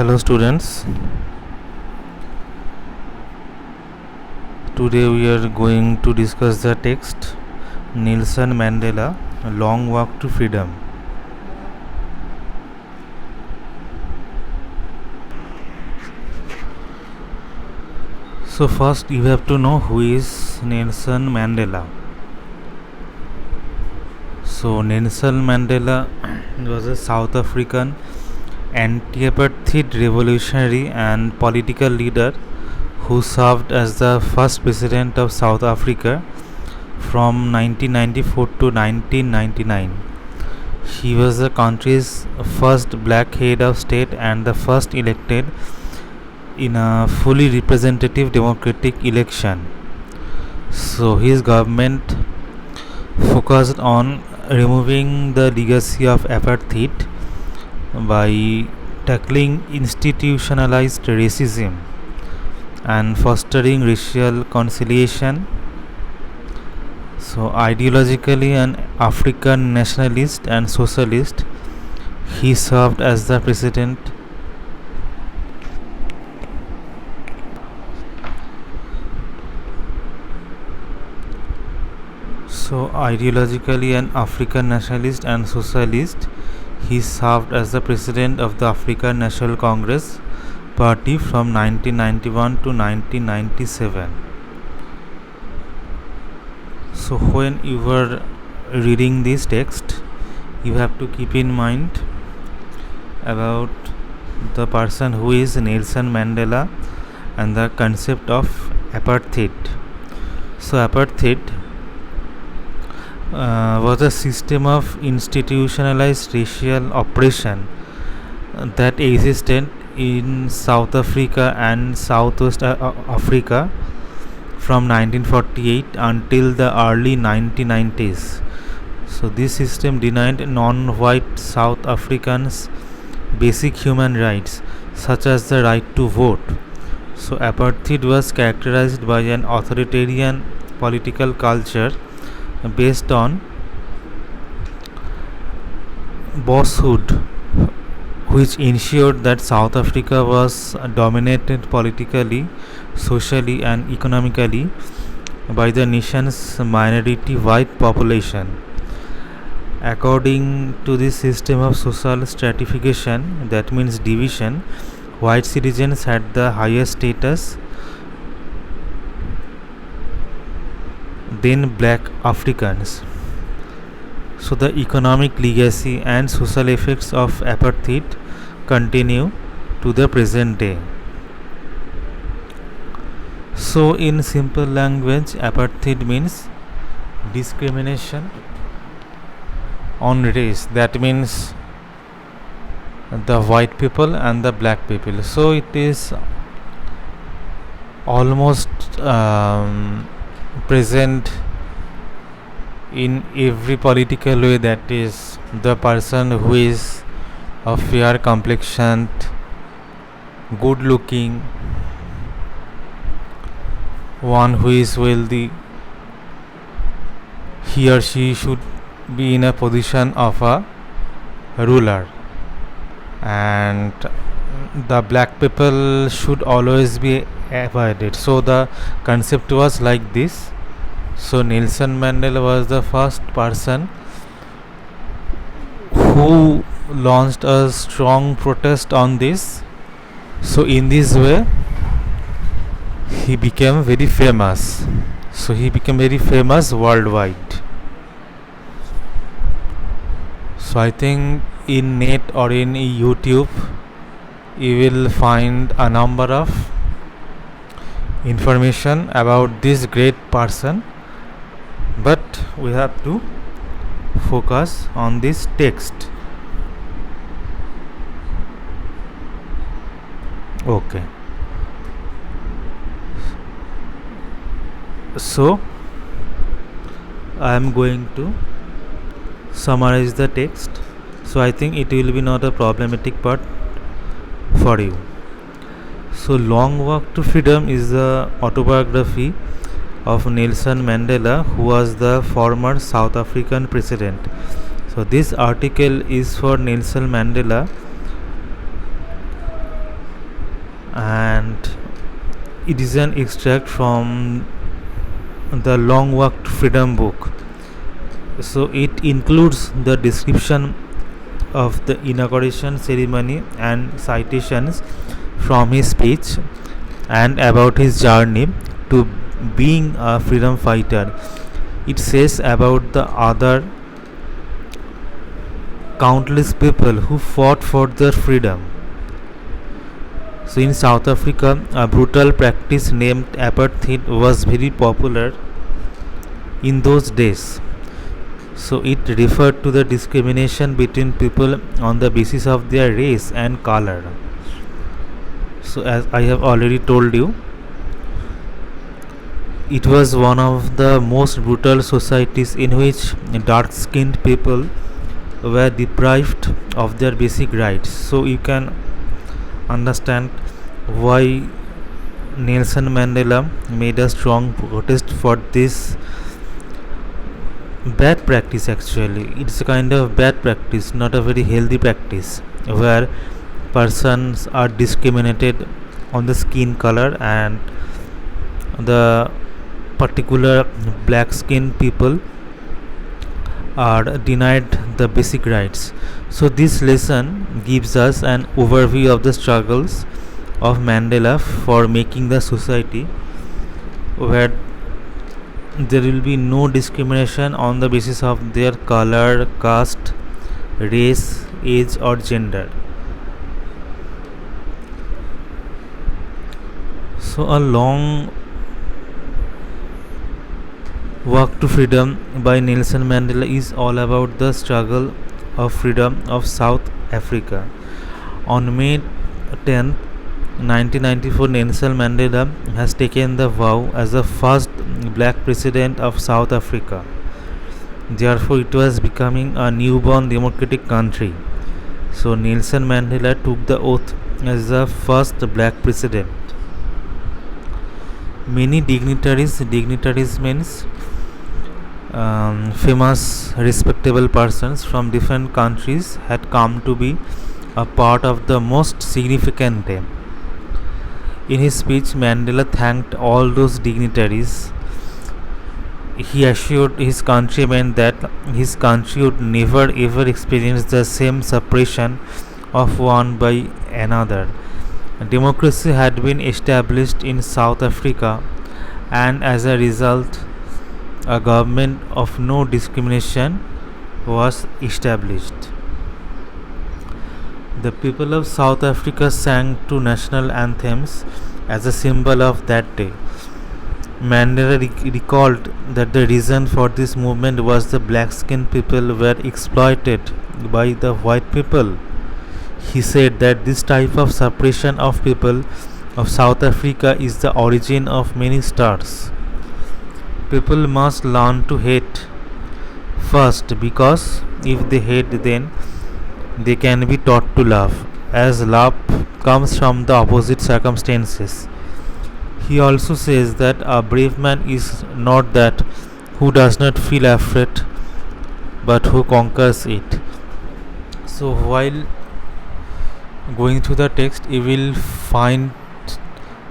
Hello students, today we are going to discuss the text Nelson Mandela, A Long Walk to Freedom. So first you have to know who is Nelson Mandela. So Nelson Mandela was a South African anti-apartheid revolutionary and political leader who served as the first president of South Africa from 1994 to 1999. He was the country's first black head of state and the first elected in a fully representative democratic election. So his government focused on removing the legacy of apartheid by tackling institutionalized racism and fostering racial conciliation. So ideologically an African nationalist and socialist, he served as the president ideologically an African nationalist and socialist, he served as the president of the African National Congress Party from 1991 to 1997. So when you were reading this text, you have to keep in mind about the person who is Nelson Mandela and the concept of apartheid. So apartheid was a system of institutionalized racial oppression that existed in South Africa and Southwest Africa from 1948 until the early 1990s. So this system denied non-white South Africans basic human rights such as the right to vote. So apartheid was characterized by an authoritarian political culture based on bosshood, which ensured that South Africa was dominated politically, socially and economically by the nation's minority white population. According to this system of social stratification, that means division, white citizens had the highest status, then black Africans. So the economic legacy and social effects of apartheid continue to the present day. So in simple language, apartheid means discrimination on race, that means the white people and the black people. So it is almost present in every political way, that is the person who is of fair complexion, good looking, one who is wealthy, he or she should be in a position of a ruler, and the black people should always be avoided. So the concept was like this. So Nelson Mandela was the first person who launched a strong protest on this. So in this way he became very famous. So he became very famous worldwide. So I think in net or in YouTube you will find a number of information about this great person, but we have to focus on this text. Okay, so I am going to summarize the text. So I think it will be not a problematic part for you. So Long Walk to Freedom is the autobiography of Nelson Mandela, who was the former South African president. So this article is for Nelson Mandela and it is an extract from the Long Walk to Freedom book. So it includes the description of the inauguration ceremony and citations from his speech and about his journey to being a freedom fighter. It says about the other countless people who fought for their freedom. So in South Africa, a brutal practice named apartheid was very popular in those days. So it referred to the discrimination between people on the basis of their race and color. So as I have already told you, it was one of the most brutal societies in which dark skinned people were deprived of their basic rights. So you can understand why Nelson Mandela made a strong protest for this bad practice. Actually, it's a kind of bad practice, not a very healthy practice, where persons are discriminated on the skin color and the particular black skinned people are denied the basic rights. So this lesson gives us an overview of the struggles of Mandela for making the society where there will be no discrimination on the basis of their color, caste, race, age or gender. So a long Walk to Freedom by Nelson Mandela is all about the struggle of freedom of South Africa. On May 10th, 1994, Nelson Mandela has taken the vow as the first black president of South Africa. Therefore, it was becoming a newborn democratic country. So, Nelson Mandela took the oath as the first black president. Many dignitaries means famous, respectable persons from different countries had come to be a part of the most significant day. In his speech, Mandela thanked all those dignitaries. He assured his countrymen that his country would never ever experience the same suppression of one by another. Democracy had been established in South Africa, and as a result, a government of no discrimination was established. The people of South Africa sang two national anthems as a symbol of that day. Mandela recalled that the reason for this movement was the black skinned people were exploited by the white people. He said that this type of suppression of people of South Africa is the origin of many stars. People must learn to hate first, because if they hate, then they can be taught to love, as love comes from the opposite circumstances. He also says that a brave man is not that who does not feel afraid but who conquers it. So while going through the text, you will find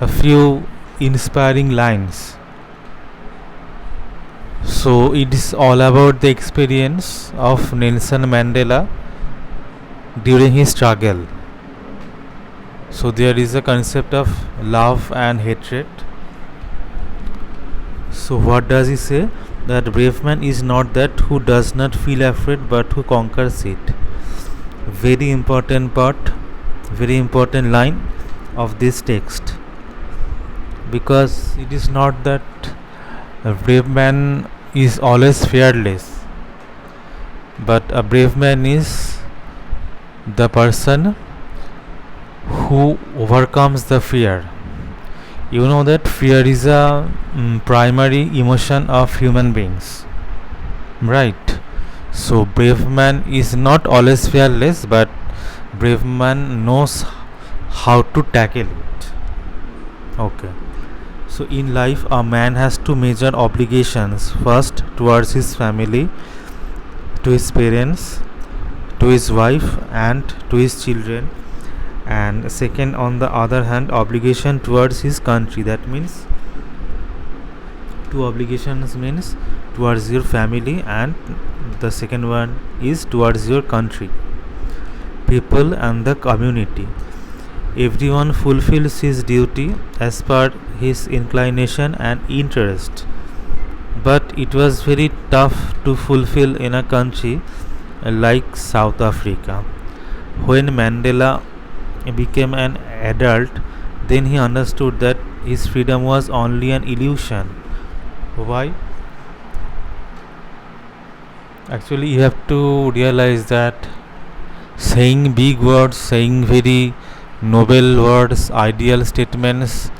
a few inspiring lines. So it is all about the experience of Nelson Mandela during his struggle. So there is a concept of love and hatred. So what does he say? That brave man is not that who does not feel afraid but who conquers it. Very important part, very important line of this text, because it is not that a brave man is always fearless, but a brave man is the person who overcomes the fear. You know that fear is a primary emotion of human beings, right? So brave man is not always fearless, but brave man knows how to tackle it. Okay. So in life, a man has two major obligations. First, towards his family, to his parents, to his wife and to his children, and second, on the other hand, obligation towards his country. That means two obligations means towards your family, and the second one is towards your country, people, and the community. Everyone fulfills his duty as per his inclination and interest, but it was very tough to fulfill in a country like South Africa. When Mandela became an adult, then he understood that his freedom was only an illusion. Why? Actually, you have to realize that saying big words, saying very noble words, ideal statements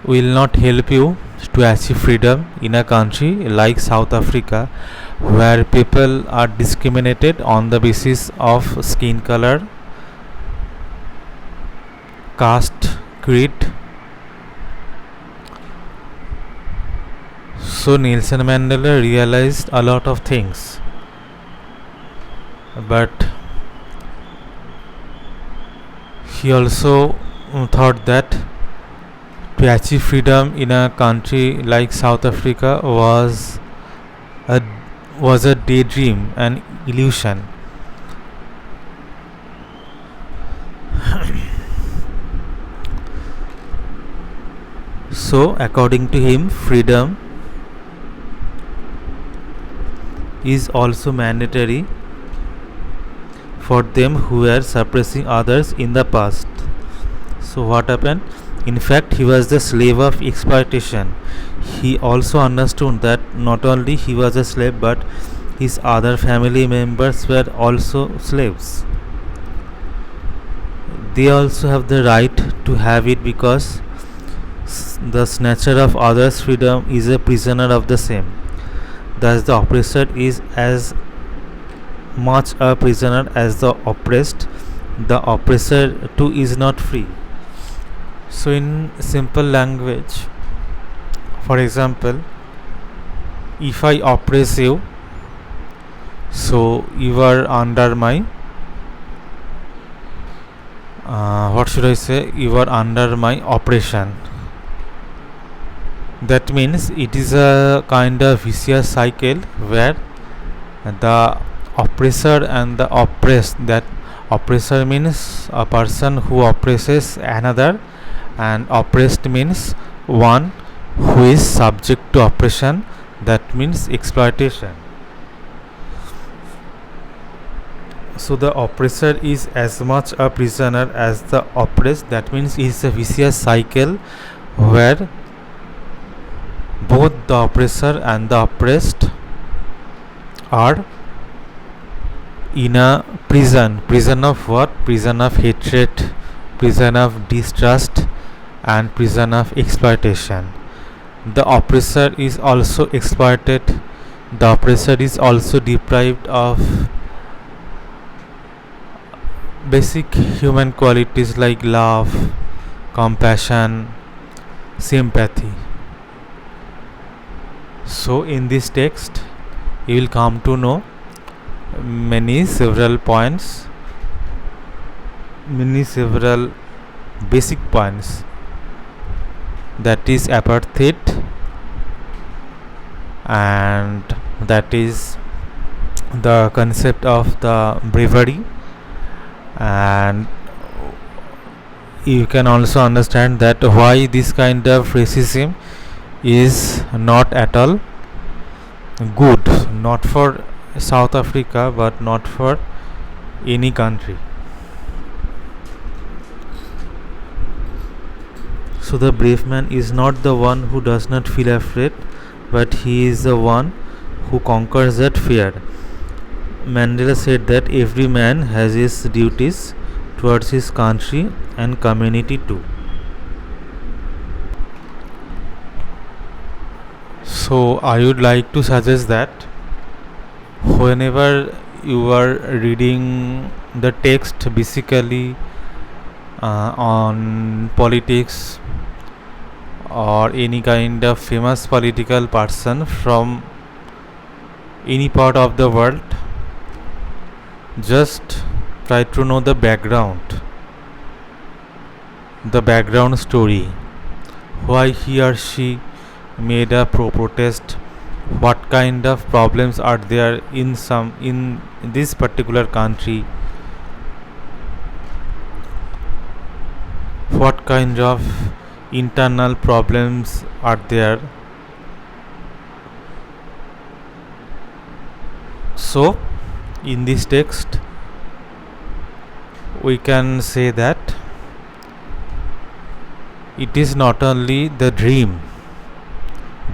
will not help you to achieve freedom in a country like South Africa, where people are discriminated on the basis of skin color, caste, creed. So Nelson Mandela realized a lot of things, but he also thought that to achieve freedom in a country like South Africa a was a daydream, an illusion. So according to him, freedom is also mandatory for them who were suppressing others in the past. So what happened? In fact, he was the slave of exploitation. He also understood that not only he was a slave, but his other family members were also slaves. They also have the right to have it, because the snatcher of others' freedom is a prisoner of the same. Thus, the oppressor is as much a prisoner as the oppressed. The oppressor too is not free. So, in simple language, for example, if I oppress you, so you are under my what should I say? You are under my oppression. That means it is a kind of vicious cycle where the oppressor and the oppressed, that oppressor means a person who oppresses another, and oppressed means one who is subject to oppression, that means exploitation. So the oppressor is as much a prisoner as the oppressed. That means it is a vicious cycle where both the oppressor and the oppressed are in a prison of what? Prison of hatred, prison of distrust, and prison of exploitation. The oppressor is also exploited. The oppressor is also deprived of basic human qualities like love, compassion, sympathy. So in this text you will come to know several basic points, that is apartheid, and that is the concept of the bravery, and you can also understand that why this kind of racism is not at all good, not for South Africa but not for any country. So the brave man is not the one who does not feel afraid, but he is the one who conquers that fear. Mandela said that every man has his duties towards his country and community too. So I would like to suggest that whenever you are reading the text, basically on politics or any kind of famous political person from any part of the world, just try to know the background, the background story, why he or she made a protest, what kind of problems are there in this particular country, what kind of internal problems are there. So in this text we can say that it is not only the dream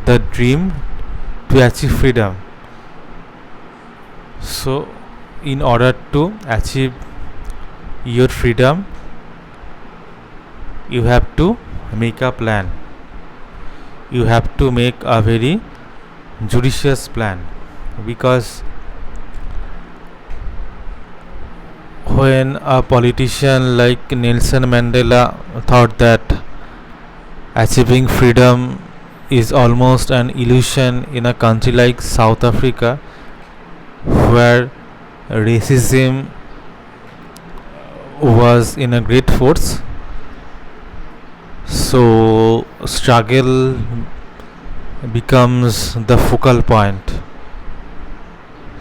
to achieve freedom. So in order to achieve your freedom, you have to make a plan, you have to make a very judicious plan, because when a politician like Nelson Mandela thought that achieving freedom is almost an illusion in a country like South Africa, where racism was in a great force, so struggle becomes the focal point.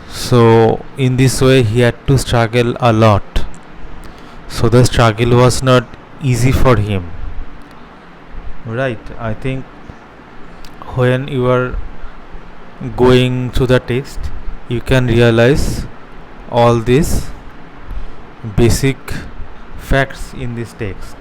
So in this way he had to struggle a lot, so the struggle was not easy for him, right? I think when you are going through the text, you can realize all these basic facts in this text.